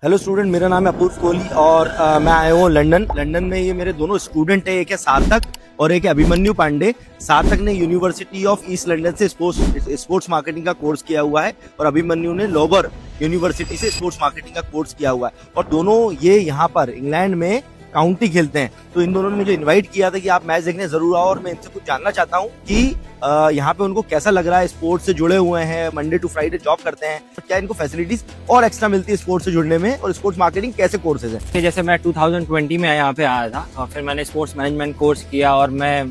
Hello student, मेरा नाम है अपूर्व कोहली और मैं आया हूँ लंदन में। ये मेरे दोनों स्टूडेंट हैं, एक है सार्थक और एक है अभिमन्यु पांडे। सार्थक ने यूनिवर्सिटी ऑफ ईस्ट लंदन से स्पोर्ट्स मार्केटिंग का कोर्स किया हुआ है और अभिमन्यु ने लोबर यूनिवर्सिटी से स्पोर्ट्स मार्केटिंग का कोर्स किया हुआ है और दोनों ये यहाँ पर इंग्लैंड में काउंटी खेलते हैं। तो इन दोनों ने मुझे इनवाइट किया था कि आप मैच देखने जरूर आओ और मैं इनसे कुछ जानना चाहता हूँ कि यहाँ पे उनको कैसा लग रहा है। स्पोर्ट्स से जुड़े हुए हैं, मंडे टू फ्राइडे जॉब करते हैं, तो क्या इनको फैसिलिटीज और एक्स्ट्रा मिलती है स्पोर्ट्स से जुड़ने में, और स्पोर्ट्स मार्केटिंग कैसे कोर्सेज है। जैसे मैं 2020 में यहाँ पे आया था और फिर मैंने स्पोर्ट्स मैनेजमेंट कोर्स किया और मैं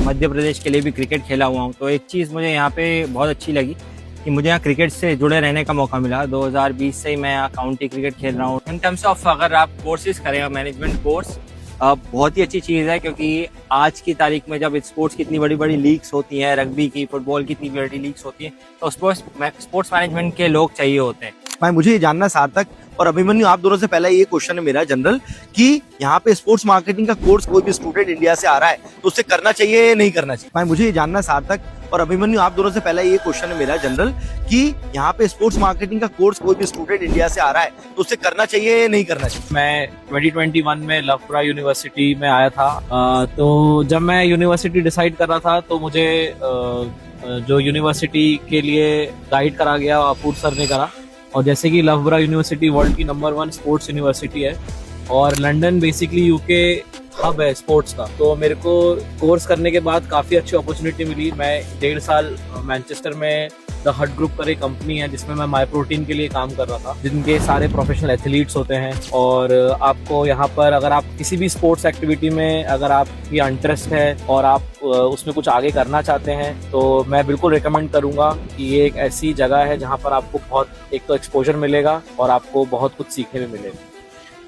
मध्य प्रदेश के लिए भी क्रिकेट खेला हुआ हूँ। तो एक चीज़ मुझे यहाँ पे बहुत अच्छी लगी कि मुझे यहाँ क्रिकेट से जुड़े रहने का मौका मिला। 2020 से ही मैं यहाँ काउंटी क्रिकेट खेल रहा हूँ। इन टर्म्स ऑफ अगर आप कोर्सेज करें, मैनेजमेंट कोर्स बहुत ही अच्छी चीज़ है, क्योंकि आज की तारीख में जब स्पोर्ट्स की इतनी बड़ी बड़ी लीग्स होती हैं, रग्बी की, फुटबॉल की इतनी बड़ी लीग्स होती हैं, तो स्पोर्ट्स मैनेजमेंट के लोग चाहिए होते हैं। भाई मुझे ये जानना सार्थक और अभिमन्यु, आप दोनों से पहले ये क्वेश्चन है मेरा जनरल कि यहाँ पे स्पोर्ट्स मार्केटिंग का कोर्स कोई भी स्टूडेंट इंडिया से आ रहा है तो उसे करना चाहिए या नहीं करना चाहिए। भाई मुझे ये जानना सार्थक और अभिमन्यु, आप दोनों से पहले ये क्वेश्चन है मेरा जनरल कि यहाँ पे स्पोर्ट्स मार्केटिंग का कोर्स कोई भी स्टूडेंट इंडिया से आ रहा है तो उसे करना चाहिए या नहीं करना चाहिए। मैं 2021 में लवपुरा यूनिवर्सिटी में आया था। तो जब मैं यूनिवर्सिटी डिसाइड कर रहा था तो मुझे जो यूनिवर्सिटी के लिए गाइड करा गया अपूर्व सर ने करा। और जैसे कि लवपुरा यूनिवर्सिटी वर्ल्ड की नंबर 1 स्पोर्ट्स यूनिवर्सिटी है और लंदन बेसिकली यूके हब है स्पोर्ट्स का। तो मेरे को कोर्स करने के बाद काफ़ी अच्छी अपॉर्चुनिटी मिली। मैं 1.5 साल मैनचेस्टर में द हट ग्रुप कर एक कंपनी है जिसमें मैं माई प्रोटीन के लिए काम कर रहा था, जिनके सारे प्रोफेशनल एथलीट्स होते हैं। और आपको यहाँ पर अगर आप किसी भी स्पोर्ट्स एक्टिविटी में अगर आपकी इंटरेस्ट है और आप उसमें कुछ आगे करना चाहते हैं तो मैं बिल्कुल रिकमेंड करूँगा कि ये एक ऐसी जगह है जहाँ पर आपको बहुत एक तो एक्सपोजर मिलेगा और आपको बहुत कुछ सीखने में मिलेगा।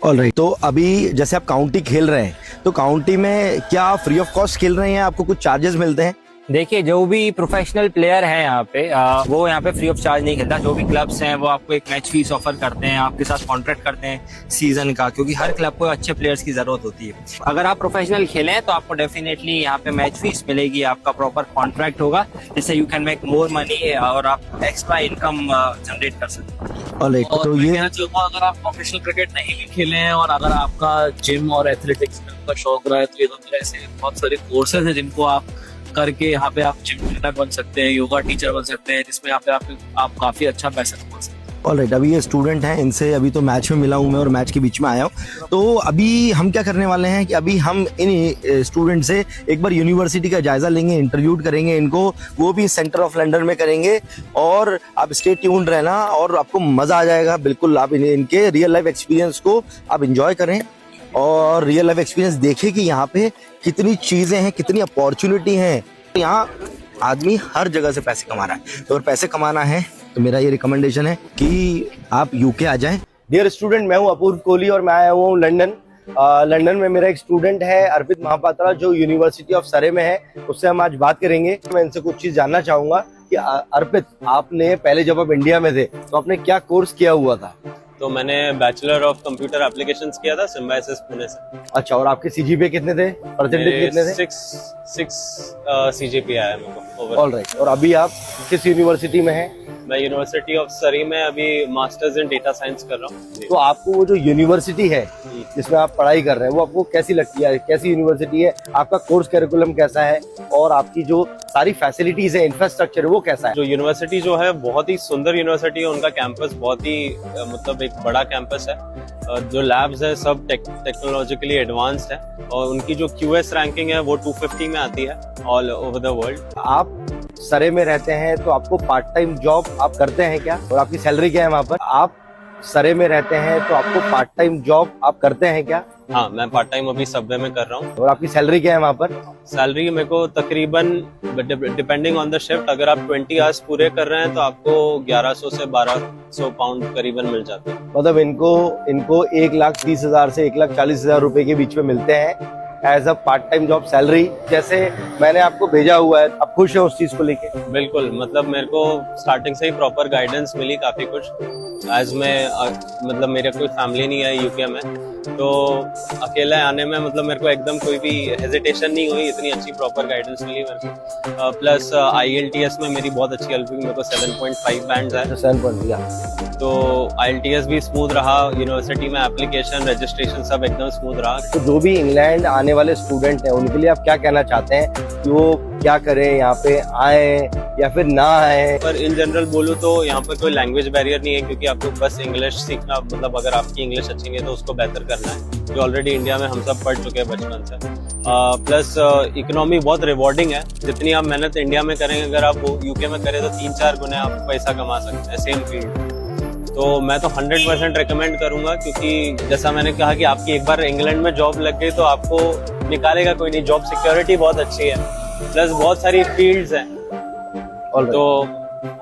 ऑलराइट, तो अभी जैसे आप काउंटी खेल रहे हैं तो काउंटी में क्या फ्री ऑफ कॉस्ट खेल रहे हैं, आपको कुछ चार्जेस मिलते हैं? देखिए, जो भी प्रोफेशनल प्लेयर हैं यहाँ पे वो यहाँ पे फ्री ऑफ चार्ज नहीं खेलता। जो भी क्लब्स हैं वो आपको एक मैच फीस ऑफर करते हैं, आपके साथ कॉन्ट्रैक्ट करते हैं सीजन का, क्योंकि हर क्लब को अच्छे प्लेयर्स की जरूरत होती है। अगर आप प्रोफेशनल खेलें तो आपको डेफिनेटली यहाँ पे मैच फीस मिलेगी, आपका प्रॉपर कॉन्ट्रैक्ट होगा, जिससे you can make more money और आप एक्स्ट्रा इनकम जनरेट कर सकते हैं। ऑलराइट, और तो मैं ये कहना चाहूँगा अगर आप प्रोफेशनल क्रिकेट नहीं भी खेले हैं और अगर आपका जिम और एथलेटिक्स का शौक रहा है तो ये तो ऐसे बहुत सारे कोर्सेज हैं जिनको आप करके यहाँ पे आप जिम ट्रेनर बन सकते हैं, योगा टीचर बन सकते हैं, जिसमें यहाँ पे आप काफी अच्छा पैसा कमा सकते हैं। ऑलराइट, अभी ये स्टूडेंट हैं, इनसे अभी तो मैच में मिला हूँ मैं और मैच के बीच में आया हूँ। तो अभी हम क्या करने वाले हैं कि अभी हम इन स्टूडेंट से एक बार यूनिवर्सिटी का जायजा लेंगे, इंटरव्यू करेंगे इनको, वो भी सेंटर ऑफ लंदन में करेंगे। और आप स्टे ट्यून्ड रहना और आपको मजा आ जाएगा बिल्कुल। आप इनके रियल लाइफ एक्सपीरियंस को आप इंजॉय करें और रियल लाइफ एक्सपीरियंस देखें कि यहाँ पे कितनी चीजें हैं, कितनी अपॉर्चुनिटी हैं। यहाँ आदमी हर जगह से पैसे कमा रहा है, तो अगर पैसे कमाना है तो मेरा ये रिकमेंडेशन है कि आप यूके आ जाएं। डियर स्टूडेंट, मैं हूँ अपूर्व कोहली और मैं आया हुआ हूँ लंदन। लंदन में मेरा एक स्टूडेंट है अर्पित महापात्रा, जो यूनिवर्सिटी ऑफ सरे में है। उससे हम आज बात करेंगे। मैं इनसे कुछ चीज जानना चाहूंगा कि अर्पित, आपने पहले जब आप इंडिया में थे तो आपने क्या कोर्स किया हुआ था? तो मैंने बैचलर ऑफ कंप्यूटर एप्लीकेशंस किया था सिम्बायोसिस पुणे से। अच्छा, और आपके सीजीपीए कितने थे, परसेंटेज कितने थे? 6 सीजीपीए आया मेरे को ओवरऑल। ऑलराइट, और अभी आप किस यूनिवर्सिटी में हैं? मैं यूनिवर्सिटी ऑफ सरी में अभी मास्टर्स इन डेटा साइंस कर रहा हूँ। तो आपको वो जो यूनिवर्सिटी है जिसमें आप पढ़ाई कर रहे हैं वो आपको कैसी लगती है? कैसी यूनिवर्सिटी है? आपका कोर्स करिकुलम कैसा है और आपकी जो सारी फैसिलिटीज है, इंफ्रास्ट्रक्चर है, वो कैसा है? जो यूनिवर्सिटी जो है बहुत ही सुंदर यूनिवर्सिटी है। उनका कैंपस बहुत ही मतलब एक बड़ा कैंपस है। जो लैब्स है सब टेक्नोलॉजिकली एडवांस्ड है और उनकी जो QS रैंकिंग है वो 250 में आती है ऑल ओवर द वर्ल्ड। आप सरे में रहते हैं तो आपको पार्ट टाइम जॉब आप करते हैं क्या, और आपकी सैलरी क्या है वहाँ पर? आप सरे में रहते हैं तो आपको पार्ट टाइम जॉब आप करते हैं क्या? हाँ, मैं पार्ट टाइम अभी सबवे में कर रहा हूँ। और आपकी सैलरी क्या है वहाँ पर? सैलरी मेरे को तकरीबन डिपेंडिंग ऑन द शिफ्ट, अगर आप 20 आवर्स पूरे कर रहे हैं तो आपको 1100 से 1200 पाउंड करीबन मिल जाते हैं। मतलब इनको 1,30,000 से 1,40,000 रुपए के बीच में मिलते हैं। As a part time job salary, जैसे मैंने आपको भेजा हुआ है, आप खुश है उस चीज को लेके? बिल्कुल, मतलब मेरे को स्टार्टिंग से ही प्रॉपर गाइडेंस मिली काफी कुछ। एज मैं मतलब मेरा कोई फैमिली नहीं है यूके में, तो अकेले आने में मतलब मेरे को एकदम कोई भी हेजिटेशन नहीं हुई, इतनी अच्छी प्रॉपर गाइडेंस मिली मेरे को। प्लस IELTS में मेरी बहुत अच्छी हेल्प हुई, मेरे को 7.5 बैंड्स है, 7.5। तो IELTS भी स्मूथ रहा, यूनिवर्सिटी में एप्लीकेशन रजिस्ट्रेशन सब एकदम स्मूथ रहा। तो जो भी इंग्लैंड आने वाले स्टूडेंट हैं उनके लिए आप क्या कहना चाहते हैं कि वो क्या करें, यहाँ पे आए या फिर ना आए? पर इन जनरल बोलूँ तो यहाँ पर कोई लैंग्वेज बैरियर नहीं है, क्योंकि आपको बस इंग्लिश सीखना, मतलब अगर आपकी इंग्लिश अच्छी है तो उसको बेहतर करना है, जो ऑलरेडी इंडिया में हम सब पढ़ चुके हैं बचपन से। प्लस इकोनॉमी बहुत रिवॉर्डिंग है, जितनी आप मेहनत इंडिया में करेंगे अगर आप यूके में करें तो 3-4 गुने आप पैसा कमा सकते हैं सेम फील्ड। तो मैं तो 100% रिकमेंड करूंगा, क्योंकि जैसा मैंने कहा कि आपकी एक बार इंग्लैंड में जॉब लग गई तो आपको निकालेगा कोई नहीं, जॉब सिक्योरिटी बहुत अच्छी है, प्लस बहुत सारी फील्ड्स हैं। तो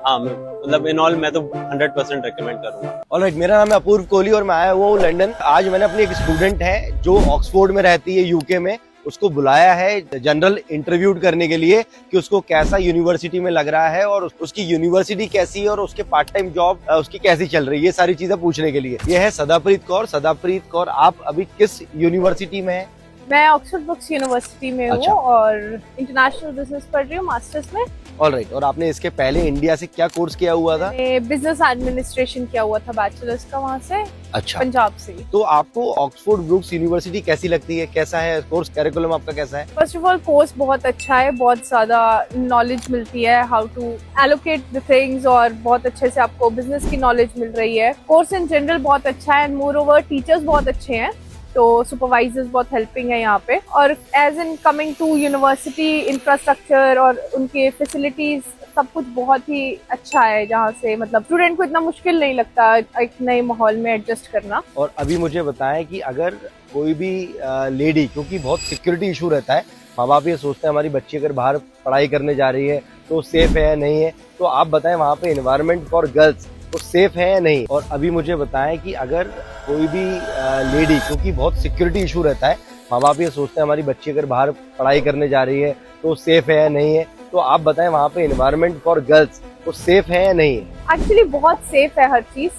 हाँ, मतलब इन ऑल मैं तो 100% रिकमेंड करूंगा। ऑलराइट, मेरा नाम है अपूर्व कोहली और मैं आया हुआ हूँ लंदन। आज मैंने अपनी एक स्टूडेंट है जो ऑक्सफोर्ड में रहती है यूके में, उसको बुलाया है जनरल इंटरव्यू करने के लिए कि उसको कैसा यूनिवर्सिटी में लग रहा है और उसकी यूनिवर्सिटी कैसी है और उसके पार्ट टाइम जॉब उसकी कैसी चल रही है, ये सारी चीजें पूछने के लिए। ये है सदाप्रीत कौर। सदाप्रीत कौर, आप अभी किस यूनिवर्सिटी में हैं? मैं ऑक्सफोर्ड बुक्स यूनिवर्सिटी में हूँ अच्छा। और इंटरनेशनल बिजनेस पढ़ रही हूँ, मास्टर्स में। ऑलराइट, और आपने इसके पहले इंडिया से क्या कोर्स किया हुआ था? बिजनेस एडमिनिस्ट्रेशन किया हुआ था, बैचलर्स का वहाँ से, अच्छा, पंजाब से। तो आपको ऑक्सफोर्ड ब्रुक्स यूनिवर्सिटी कैसी लगती है? कैसा है कोर्स, कैरिकुलम आपका कैसा है? फर्स्ट ऑफ ऑल कोर्स बहुत अच्छा है, बहुत ज्यादा नॉलेज मिलती है, how to allocate the things, और बहुत अच्छे से आपको बिजनेस की नॉलेज मिल रही है। कोर्स इन जनरल बहुत अच्छा है, एंड मोर ओवर टीचर्स बहुत अच्छे हैं, तो सुपरवाइजर्स बहुत हेल्पिंग है यहाँ पे। और as in coming to university, infrastructure और उनके फैसिलिटीज सब कुछ बहुत ही अच्छा है, जहाँ से मतलब स्टूडेंट को इतना मुश्किल नहीं लगता एक नए माहौल में एडजस्ट करना। और अभी मुझे बताएं कि अगर कोई भी लेडी, क्योंकि बहुत सिक्योरिटी इशू रहता है, माँ बाप ये सोचते हैं हमारी बच्ची अगर बाहर पढ़ाई करने जा रही है तो सेफ है या नहीं है, तो आप बताएं वहाँ पे एनवायरनमेंट फॉर गर्ल्स तो सेफ है या नहीं? और अभी मुझे बताएं कि अगर कोई भी लेडी, क्योंकि बहुत सिक्योरिटी इशू रहता है, माँ बाप ये सोचते हैं हमारी बच्ची अगर बाहर पढ़ाई करने जा रही है तो सेफ है या नहीं है, तो आप बताएं वहाँ पे एनवायरनमेंट फॉर गर्ल्स तो सेफ है या नहीं है? एक्चुअली बहुत सेफ है हर चीज,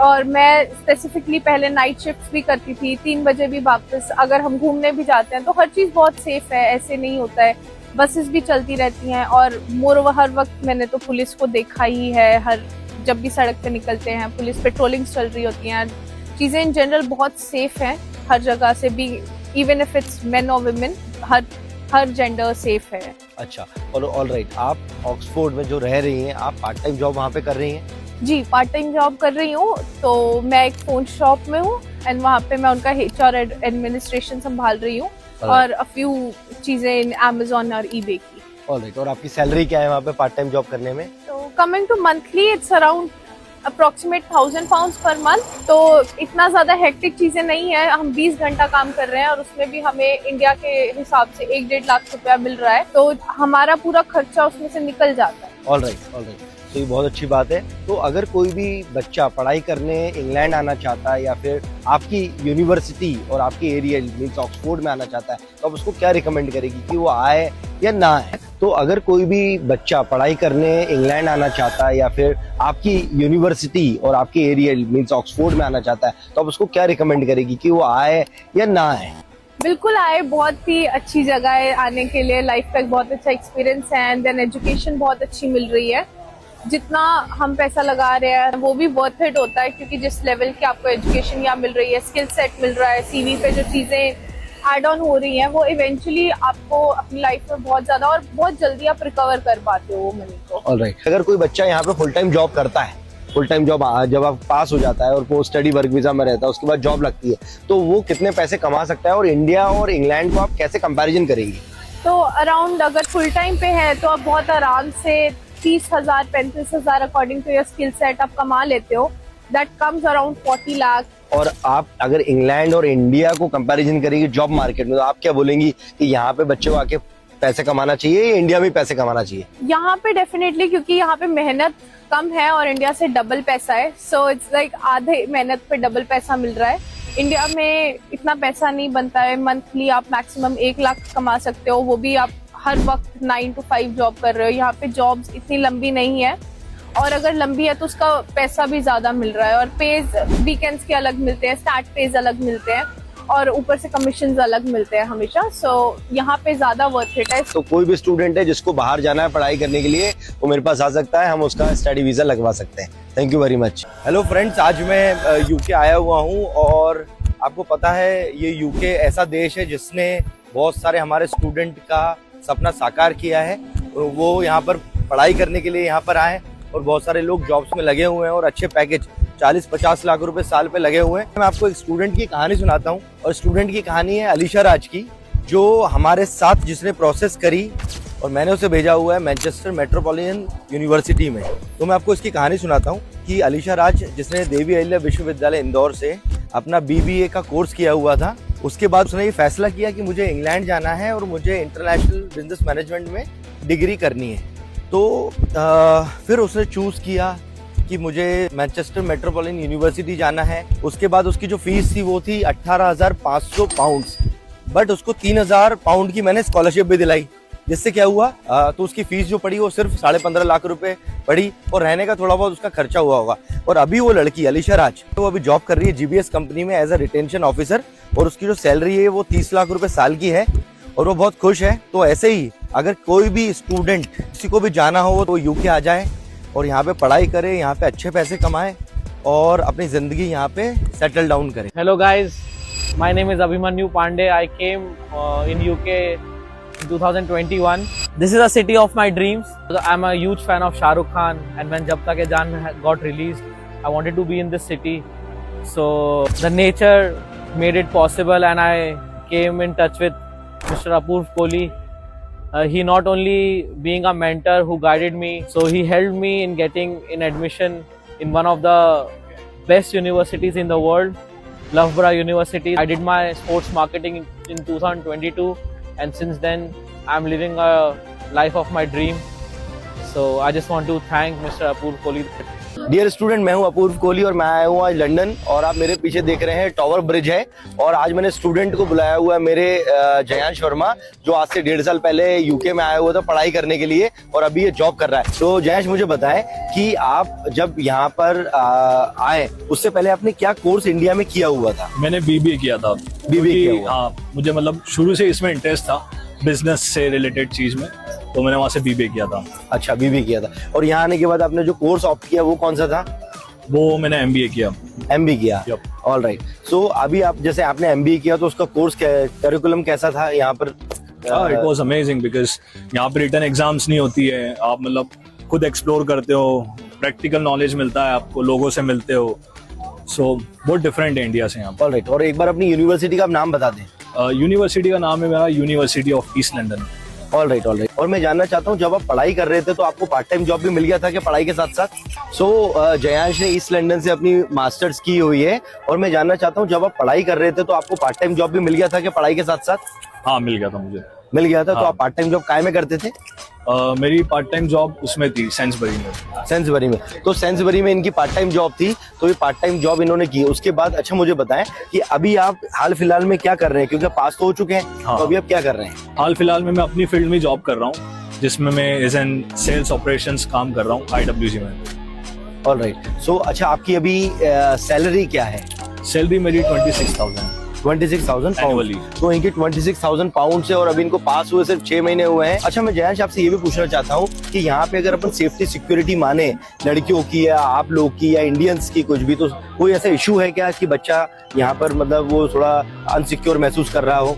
और मैं स्पेसिफिकली पहले नाइट शिफ्ट भी करती थी, 3 बजे भी वापस अगर हम घूमने भी जाते हैं तो हर चीज बहुत सेफ है, ऐसे नहीं होता है। बसेस भी चलती रहती हैं, और मोर ओवर हर वक्त मैंने तो पुलिस को देखा ही है, हर जब भी सड़क पे निकलते हैं पुलिस पेट्रोलिंग चल रही होती हैं। चीजें इन जनरल बहुत सेफ हैं हर जगह से भी, इवन इफ इट्स मेन और वुमेन, हर जेंडर सेफ है। अच्छा, और ऑलराइट, आप ऑक्सफोर्ड में जो रह रही हैं, आप पार्ट टाइम जॉब वहाँ पे कर रही हैं? जी, पार्ट टाइम जॉब कर रही हूँ, तो मैं एक फोन शॉप में हूँ, एंड वहाँ पे मैं उनका HR एडमिनिस्ट्रेशन संभाल रही हूँ, और अ फ्यू चीजें इन Amazon और eBay की। ऑलराइट, और आपकी सैलरी क्या है वहाँ पे पार्ट टाइम जॉब करने में? तो coming to monthly, it's around approximate 1000 pound per month, तो इतना ज्यादा हेक्टिक चीजें नहीं है। हम 20 घंटा काम कर रहे हैं और उसमें भी हमें इंडिया के हिसाब से 1-1.5 लाख रुपया मिल रहा है, तो हमारा पूरा खर्चा उसमें से निकल जाता है। ऑलराइट, तो ये बहुत अच्छी बात है। तो अगर कोई भी बच्चा पढ़ाई करने इंग्लैंड आना चाहता है या फिर आपकी यूनिवर्सिटी और आपके एरिया मीन्स ऑक्सफोर्ड में आना चाहता है, तो आप उसको क्या रिकमेंड करेगी कि वो आए या ना आए? तो अगर कोई भी बच्चा पढ़ाई करने इंग्लैंड आना चाहता है या फिर आपकी यूनिवर्सिटी और आपके एरिया मीन्स ऑक्सफोर्ड में आना चाहता है, तो आप उसको क्या रिकमेंड करेगी कि वो आए या ना आए? बिल्कुल आए, बहुत ही अच्छी जगह है आने के लिए, लाइफ का एक बहुत अच्छा एक्सपीरियंस है, एंड देन एजुकेशन बहुत अच्छी मिल रही है। जितना हम पैसा लगा रहे हैं वो भी वर्थ इट होता है, क्योंकि जिस लेवल की आपको एजुकेशन यहाँ मिल रही है, स्किल सेट मिल रहा है, CV पे जो चीजें एड ऑन हो रही हैं, वो इवेंचुअली आपको अपनी लाइफ में बहुत ज्यादा और बहुत जल्दी आप रिकवर कर पाते हो वो मनी को। ऑलराइट, अगर कोई बच्चा यहाँ पे फुल टाइम जॉब करता है, फुल टाइम जॉब जब आप पास हो जाता है और पोस्ट स्टडी वर्क वीजा में रहता है, उसके बाद जॉब लगती है, तो वो कितने पैसे कमा सकता है? और इंडिया और इंग्लैंड को आप कैसे कंपैरिजन करेंगी? तो अराउंड अगर फुल टाइम पे है तो आप बहुत आराम से 30,000 35,000 according to your skill set आप कमा लेते हो। That comes around 40 lakh. और आप अगर इंग्लैंड और इंडिया को कंपैरिजन करेंगे जॉब मार्केट में, तो आप क्या बोलेंगी कि यहाँ पे बच्चे को आके पैसे कमाना चाहिए या इंडिया में पैसे कमाना चाहिए? यहाँ पे डेफिनेटली, क्योंकि यहाँ पे मेहनत कम है और इंडिया से डबल पैसा है, सो इट्स लाइक आधे मेहनत पे डबल पैसा मिल रहा है। इंडिया में इतना पैसा नहीं बनता है, मंथली आप मैक्सिमम 1 लाख कमा सकते हो, वो भी आप हर वक्त 9 to 5 जॉब कर रहे हो। यहाँ पे जॉब्स इतनी लंबी नहीं है, और अगर लंबी है तो उसका पैसा भी ज्यादा मिल रहा है, और पेज वीकेंड्स के अलग मिलते हैं, स्टार्ट पेज अलग मिलते हैं, और ऊपर से कमीशन अलग मिलते हैं हमेशा। सो यहाँ पे ज्यादा वर्थ इट है। तो कोई भी स्टूडेंट है जिसको बाहर जाना है पढ़ाई करने के लिए, वो मेरे पास आ सकता है, हम उसका स्टडी वीजा लगवा सकते हैं। Thank you very much. Hello friends, आज मैं यूके आया हुआ हूँ, और आपको पता है ये यूके ऐसा देश है जिसने बहुत सारे हमारे स्टूडेंट का सपना साकार किया है। वो यहाँ पर पढ़ाई करने के लिए यहाँ पर आए, और बहुत सारे लोग जॉब्स में लगे हुए हैं और अच्छे पैकेज 40-50 लाख रुपए साल पे लगे हुए हैं। मैं आपको एक स्टूडेंट की कहानी सुनाता हूँ, और स्टूडेंट की कहानी है अलीशा राज की, जो हमारे साथ जिसने प्रोसेस करी, और मैंने उसे भेजा हुआ है मैनचेस्टर मेट्रोपॉलिटन यूनिवर्सिटी में। तो मैं आपको इसकी कहानी सुनाता हूँ कि अलीशा राज, जिसने देवी अहिल्या विश्वविद्यालय इंदौर से अपना BBA का कोर्स किया हुआ था, उसके बाद उसने ये फैसला किया कि मुझे इंग्लैंड जाना है और मुझे इंटरनेशनल बिजनेस मैनेजमेंट में डिग्री करनी है। तो फिर उसने चूज़ किया कि मुझे मैनचेस्टर मेट्रोपॉलिटन यूनिवर्सिटी जाना है। उसके बाद उसकी जो फीस थी वो थी 18,500 पाउंड्स, बट उसको 3,000 पाउंड की मैंने स्कॉलरशिप भी दिलाई, जिससे क्या हुआ, तो उसकी फीस जो पड़ी वो सिर्फ 15.5 लाख रुपए पड़ी, और रहने का थोड़ा बहुत उसका खर्चा हुआ होगा। और अभी वो लड़की अलीशा राज, तो वो अभी जॉब कर रही है GBS कंपनी में एज अ रिटेंशन ऑफिसर, और उसकी जो सैलरी है वो 30 लाख रुपए साल की है, और वो बहुत खुश है। तो ऐसे ही अगर कोई भी स्टूडेंट, किसी को भी जाना हो, तो यूके आ जाए और यहाँ पे पढ़ाई करे, यहाँ पे अच्छे पैसे कमाए, और अपनी जिंदगी यहाँ पे सेटल डाउन करे। Hello guys, my name is Abhimanyu Pandey. I came in UK in 2021. This is a city of my dreams. I'm a huge fan of Shah Rukh Khan, and when Jab Tak Hai Jaan got released, I wanted to be in this city. So the nature made it possible, and I came in touch with Mr. Apurv Kohli. He not only being a mentor who guided me, so he helped me in getting in admission in one of the best universities in the world, Loughborough University. I did my sports marketing in 2022, and since then I'm living a life of my dream. So I just want to thank Mr. Apurv Kohli. Dear student, मैं हूं अपूर्व कोहली, और मैं आया हूं आज London, और आप मेरे पीछे देख रहे हैं टावर ब्रिज है। और आज मैंने स्टूडेंट को बुलाया हुआ है, मेरे जयांश वर्मा, जो आज से 1.5 साल पहले यूके में आया हुआ था पढ़ाई करने के लिए, और अभी ये जॉब कर रहा है। तो जयांश, मुझे बताएं कि आप जब यहाँ पर आए, उससे पहले आपने क्या कोर्स इंडिया में किया हुआ था? मैंने BBA किया था। BBA किया हुआ? हाँ, मुझे मतलब शुरू से इसमें इंटरेस्ट था, बिजनेस से रिलेटेड चीज में, तो मैंने वहाँ से BBA किया था। अच्छा, BBA किया था। और यहाँ आने के बाद आपने जो कोर्स ऑप्ट किया वो कौन सा था? वो मैंने MBA किया। MBA किया, ऑल राइट। सो अभी आप, जैसे आपने MBA किया, तो उसका कोर्स करिकुलम कैसा था यहाँ पर? इट वाज अमेजिंग, बिकॉज यहाँ पे रिटन एग्जाम्स नहीं होती है, आप मतलब खुद एक्सप्लोर करते हो, प्रैक्टिकल नॉलेज मिलता है आपको, लोगों से मिलते हो, सो बहुत डिफरेंट है इंडिया से यहाँ पर। All right. और एक बार अपनी यूनिवर्सिटी का नाम बता दें। यूनिवर्सिटी का नाम है मेरा university of east London. All right, all right. और मैं जानना चाहता हूँ, जब आप पढ़ाई कर रहे थे तो आपको पार्ट टाइम जॉब भी मिल गया था क्या पढ़ाई के साथ साथ? सो जयांश ने ईस्ट लंदन से अपनी मास्टर्स की हुई है, और मैं जानना चाहता हूँ, जब आप पढ़ाई कर रहे थे तो आपको पार्ट टाइम जॉब भी मिल गया था क्या पढ़ाई के साथ साथ? हाँ, मिल गया था मुझे। मिल गया था। हाँ। तो आप पार्ट टाइम जॉब काय में करते थे? मेरी पार्ट टाइम जॉब उसमें थी, सेंसबरी में। सेंसबरी में। तो सेंसबरी में इनकी पार्ट टाइम जॉब थी, तो ये पार्ट टाइम जॉब इन्होंने की। उसके बाद अच्छा मुझे बताएं कि अभी आप हाल फिलहाल में क्या कर रहे हैं, क्योंकि पास तो हो चुके हैं। हाँ। तो अभी आप क्या कर रहे हैं? हाल फिलहाल में मैं अपनी फील्ड में जॉब कर रहा हूँ, जिसमें मैं एज एन सेल्स ऑपरेशंस काम कर रहा हूँ IWG में। All right. सो अच्छा, आपकी अभी सैलरी क्या है? सैलरी मेरी 26,000 26,000 Annually। तो इनकी 26,000 पाउंड से, और अभी इनको पास हुए सिर्फ 6 महीने हुए हैं। अच्छा, मैं जयांश आपसे ये भी पूछना चाहता हूँ कि यहाँ पे अगर अपन सेफ्टी सिक्योरिटी माने, लड़कियों की या आप लोग की या इंडियंस की कुछ भी, तो कोई ऐसा इशू है क्या कि बच्चा यहाँ पर मतलब वो थोड़ा अनसिक्योर महसूस कर रहा हो?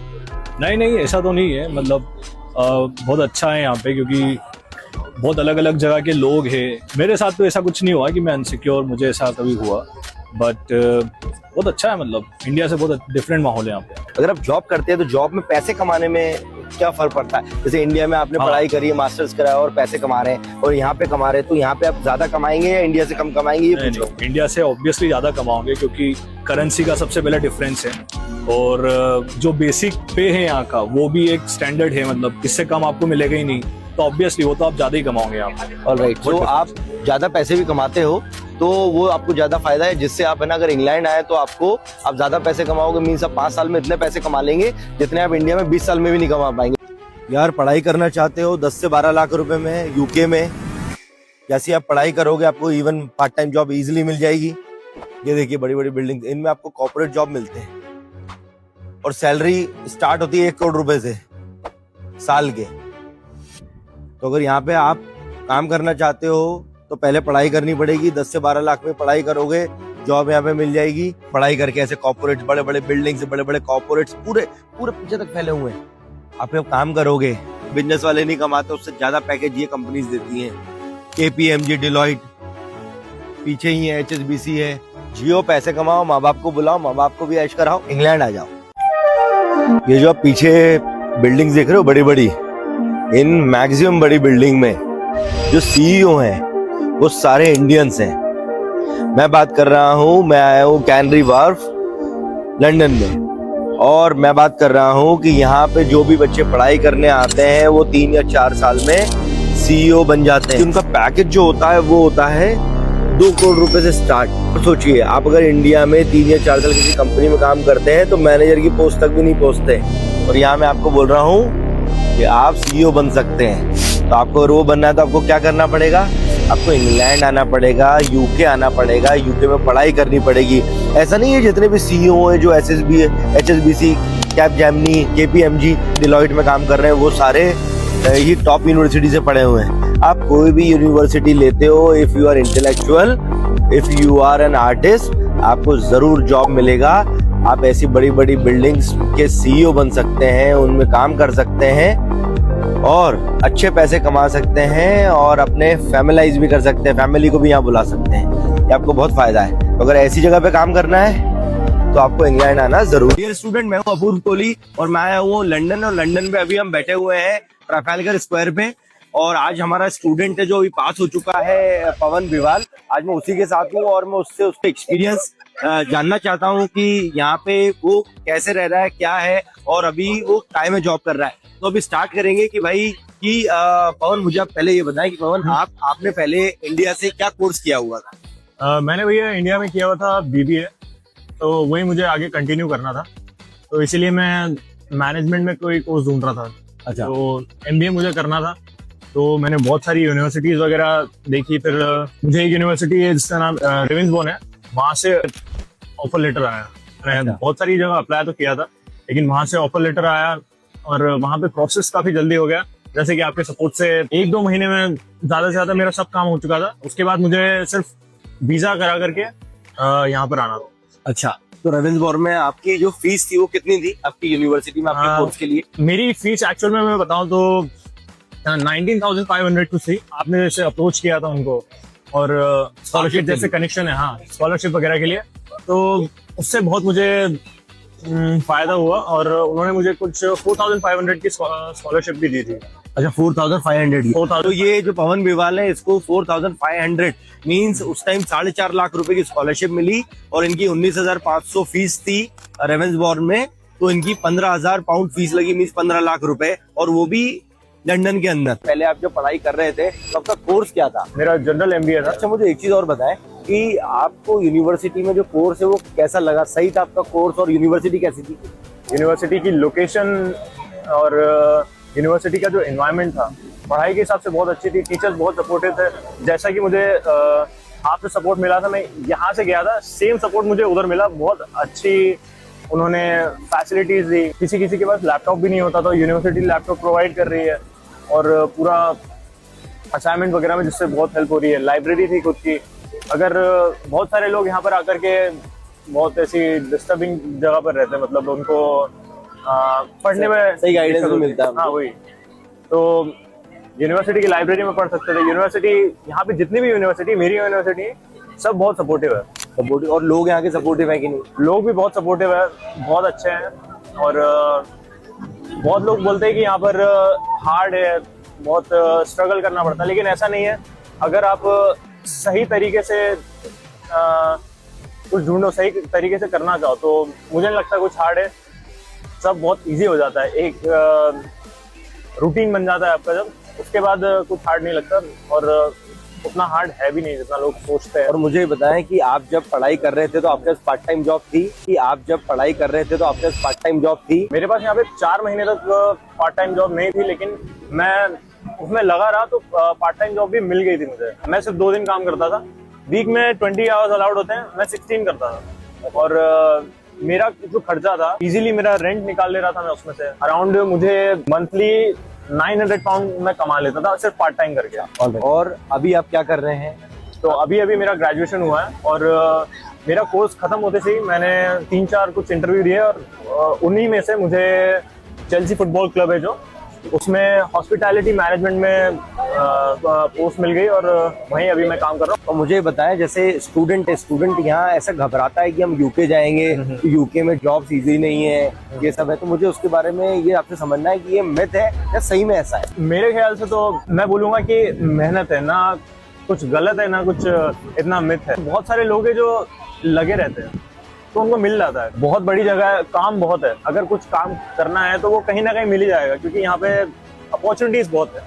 नहीं, ऐसा तो नहीं है, मतलब बहुत अच्छा है यहाँ पे, क्योंकि बहुत अलग अलग जगह के लोग हैं। मेरे साथ तो ऐसा कुछ नहीं हुआ कि मैं अनसिक्योर, मुझे ऐसा कभी हुआ, बट बहुत अच्छा है, मतलब इंडिया से बहुत डिफरेंट माहौल है यहाँ पे। अगर आप जॉब करते हैं तो जॉब में पैसे कमाने में क्या फर्क पड़ता है? जैसे इंडिया में आपने पढ़ाई करी है, मास्टर्स करा और पैसे कमा रहे हैं, और यहाँ पे कमा रहे हैं, तो यहाँ पे आप ज्यादा कमाएंगे या इंडिया से कम कमाएंगे? ये पूछो। इंडिया से ऑब्वियसली ज्यादा कमाओगे, क्योंकि करेंसी का सबसे पहला डिफरेंस है, और जो बेसिक पे है यहाँ का वो भी एक स्टैंडर्ड है, मतलब इससे कम आपको मिलेगा ही नहीं, तो ऑब्वियसली वो तो आप ज्यादा ही कमाओगे यहाँ पे। ऑलराइट। तो आप ज्यादा पैसे भी कमाते हो, तो तो वो आपको ज्यादा फायदा है, जिससे आप है ना अगर इंग्लैंड आए तो आपको आप ज्यादा पैसे कमाओगे, मीन्स आप 5 साल में इतने पैसे कमा लेंगे जितने आप इंडिया में 20 साल में भी नहीं कमा पाएंगे। यार पढ़ाई करना चाहते हो 10 से 12 लाख रुपए में यूके में, जैसे आप पढ़ाई करोगे आपको even part time job easily मिल जाएगी। ये देखिए बड़ी बड़ी बिल्डिंग, इनमें आपको कॉर्पोरेट जॉब मिलते हैं और सैलरी स्टार्ट होती है 1 करोड़ रुपए से साल के। तो अगर यहाँ पे आप काम करना चाहते हो तो पहले पढ़ाई करनी पड़ेगी, 10 से 12 लाख में पढ़ाई करोगे, जॉब यहाँ पे मिल जाएगी। पढ़ाई करके ऐसे कॉर्पोरेट बड़े बड़े बिल्डिंग से बड़े बड़े कॉर्पोरेट्स पूरे पीछे तक फैले हुए हैं। आप जब काम करोगे, बिजनेस वाले नहीं कमाते, उससे ज्यादा पैकेज ये कंपनीज देती हैं। KPMG, डिलॉइट, पीछे ही है HSBC है। जियो, पैसे कमाओ, माँ बाप को बुलाओ, माँ बाप को भी ऐश कराओ, इंग्लैंड आ जाओ। ये जो आप पीछे बिल्डिंग देख रहे हो बड़ी बड़ी, इन मैक्सिमम बड़ी बिल्डिंग में जो CEO हैं वो सारे इंडियंस हैं। मैं बात कर रहा हूँ, मैं आया हूँ कैनरी वार्फ लंदन में, और मैं बात कर रहा हूँ कि यहाँ पे जो भी बच्चे पढ़ाई करने आते हैं वो 3 या 4 साल में CEO बन जाते हैं। उनका पैकेज जो होता है वो होता है 2 करोड़ रुपए से स्टार्ट। सोचिए आप अगर इंडिया में 3 या 4 साल किसी कंपनी में काम करते हैं तो मैनेजर की पोस्ट तक भी नहीं पहुंचते, और यहाँ मैं आपको बोल रहा हूँ कि आप CEO बन सकते हैं। तो आपको वो बनना है तो आपको क्या करना पड़ेगा, आपको इंग्लैंड आना पड़ेगा, यूके आना पड़ेगा, यूके में पढ़ाई करनी पड़ेगी। ऐसा नहीं है जितने भी CEO हैं जो HSBC, कैपजेमिनी, KPMG, डिलॉइट में काम कर रहे हैं वो सारे ही टॉप यूनिवर्सिटी से पढ़े हुए हैं। आप कोई भी यूनिवर्सिटी लेते हो, if you are intellectual, if you are an artist, आपको जरूर जॉब मिलेगा। आप ऐसी बड़ी बड़ी बिल्डिंग्स के CEO बन सकते हैं, उनमें काम कर सकते हैं और अच्छे पैसे कमा सकते हैं और अपने फैमिलाइज भी कर सकते हैं, फैमिली को भी यहाँ बुला सकते हैं। ये आपको बहुत फायदा है। तो अगर ऐसी जगह पे काम करना है तो आपको इंग्लैंड आना जरूर। डियर स्टूडेंट, मैं हूँ अपूर्व कोहली और मैं आया हूँ लंदन, और लंदन में अभी हम बैठे हुए हैं ट्राफालगर स्क्वायर पे, और आज हमारा स्टूडेंट है जो अभी पास हो चुका है, पवन बिवाल। आज मैं उसी के साथ हूँ और मैं उससे उसका एक्सपीरियंस जानना चाहता हूँ कि यहाँ पे वो कैसे रह रहा है, क्या है, और अभी वो काय में जॉब कर रहा है। तो अभी स्टार्ट करेंगे कि भाई कि पवन, मुझे आप पहले ये बताएं कि पवन आपने पहले इंडिया से क्या कोर्स किया हुआ था? मैंने भैया इंडिया में किया हुआ था BBA, तो वही मुझे आगे कंटिन्यू करना था, तो इसीलिए मैं मैनेजमेंट में कोई कोर्स ढूंढ रहा था। अच्छा। तो MBA मुझे करना था, तो मैंने बहुत सारी यूनिवर्सिटीज वगैरह देखी। फिर मुझे एक यूनिवर्सिटी है जिसका नाम रेवेंसबोर्न है, वहां से ऑफर लेटर आया। मैंने बहुत सारी जगह अप्लाई तो किया था, लेकिन वहां से ऑफर लेटर आया और वहां पे प्रोसेस काफी जल्दी हो गया। जैसे कि आपके सपोर्ट से 1-2 महीने में ज्यादा से ज्यादा मेरा सब काम हो चुका था। उसके बाद मुझे सिर्फ वीजा करा करके यहाँ पर आना था। अच्छा, तो रेवेंसबोर्न में आपकी जो फीस थी वो कितनी थी आपकी यूनिवर्सिटी में आपके कोर्स के लिए? मेरी फीस एक्चुअल में मैं बताऊं तो 19,500 टू सी। आपने जैसे अप्रोच किया था उनको और स्कॉलरशिप जैसे कनेक्शन है, हाँ, स्कॉलरशिप वगैरह के लिए, तो उससे बहुत मुझे फायदा हुआ और उन्होंने मुझे कुछ 4,500 की स्कॉलरशिप भी दी थी। अच्छा, 4,500। तो ये जो पवन बिवाल है इसको 4,500 मींस उस टाइम 4.5 लाख रुपए की स्कॉलरशिप मिली, और इनकी 19,500 फीस थी रेवेंसबोर्न में, तो इनकी 15,000 पाउंड फीस लगी, मींस 15 लाख रुपए, और वो भी लंदन के अंदर। पहले आप जब पढ़ाई कर रहे थे तो आपका कोर्स क्या था? मेरा जनरल MBA था। अच्छा, मुझे एक चीज और बताएं कि आपको यूनिवर्सिटी में जो कोर्स है वो कैसा लगा? सही था आपका कोर्स, और यूनिवर्सिटी कैसी थी? यूनिवर्सिटी की लोकेशन और यूनिवर्सिटी का जो एनवायरनमेंट था पढ़ाई के हिसाब से बहुत अच्छी थी। टीचर्स बहुत सपोर्टिव थे। जैसा कि मुझे आपसे सपोर्ट मिला था, मैं यहाँ से गया था, सेम सपोर्ट मुझे उधर मिला। बहुत अच्छी उन्होंने फैसिलिटीज दी। किसी किसी के पास लैपटॉप भी नहीं होता, तो यूनिवर्सिटी लैपटॉप प्रोवाइड कर रही है, और पूरा असाइनमेंट वगैरह में जिससे बहुत हेल्प हो रही है। लाइब्रेरी थी खुद की। अगर बहुत सारे लोग यहाँ पर आकर के बहुत ऐसी डिस्टर्बिंग जगह पर रहते हैं, मतलब उनको पढ़ने में सही गाइडेंस भी मिलता है। हाँ, वही तो यूनिवर्सिटी की लाइब्रेरी में पढ़ सकते थे। यूनिवर्सिटी यहाँ पे जितनी भी यूनिवर्सिटी, मेरी यूनिवर्सिटी, सब बहुत सपोर्टिव है। सपोर्टिव, और लोग यहाँ के सपोर्टिव है कि नहीं? लोग भी बहुत सपोर्टिव है, बहुत अच्छे हैं, और बहुत लोग बोलते हैं कि यहाँ पर हार्ड है, बहुत स्ट्रगल करना पड़ता है, लेकिन ऐसा नहीं है। अगर आप सही तरीके से कुछ ढूंढो, सही तरीके से करना चाहो, तो मुझे नहीं लगता कुछ हार्ड है। सब बहुत इजी हो जाता है, एक रूटीन बन जाता है आपका जब, उसके बाद कुछ हार्ड नहीं लगता। और उतना हार्ड है भी नहीं जितना लोग सोचते हैं। और मुझे बताएं कि आप जब पढ़ाई कर रहे थे तो आपके पास पार्ट टाइम जॉब थी? मेरे पास यहाँ पे 4 महीने तक पार्ट टाइम जॉब नहीं थी, लेकिन मैं उसमें लगा रहा तो पार्ट टाइम जॉब भी मिल गई थी मुझे। मैं सिर्फ 2 दिन काम करता था, वीक में 20 आवर्स अलाउड होते हैं, मैं 16 करता था। और मेरा जो खर्चा था, इजीली मेरा रेंट निकाल ले रहा था मैं उसमें से। अराउंड मुझे मंथली 900 पाउंड मैं कमा लेता था सिर्फ पार्ट टाइम करके। और अभी आप क्या कर रहे हैं? तो अभी मेरा ग्रेजुएशन हुआ है और मेरा कोर्स खत्म होते से ही मैंने 3-4 कुछ इंटरव्यू दिए और उन्हीं में से मुझे चेल्सी फुटबॉल क्लब है जो, उसमें हॉस्पिटैलिटी मैनेजमेंट में पोस्ट मिल गई और वहीं अभी मैं काम कर रहा हूँ। और मुझे बताएं, जैसे स्टूडेंट यहाँ ऐसा घबराता है कि हम यूके जाएंगे, यूके में जॉब्स इजी नहीं है, ये सब है, तो मुझे उसके बारे में ये आपसे समझना है कि ये मिथ है या सही में ऐसा है? मेरे ख्याल से तो मैं बोलूंगा कि मेहनत है, ना कुछ गलत है ना कुछ इतना मिथ है। बहुत सारे लोग हैं जो लगे रहते हैं तो उनको मिल जाता है। बहुत बड़ी जगह है, काम बहुत है, अगर कुछ काम करना है तो वो कहीं ना कहीं मिल ही जाएगा, क्योंकि यहाँ पे अपॉर्चुनिटीज बहुत है।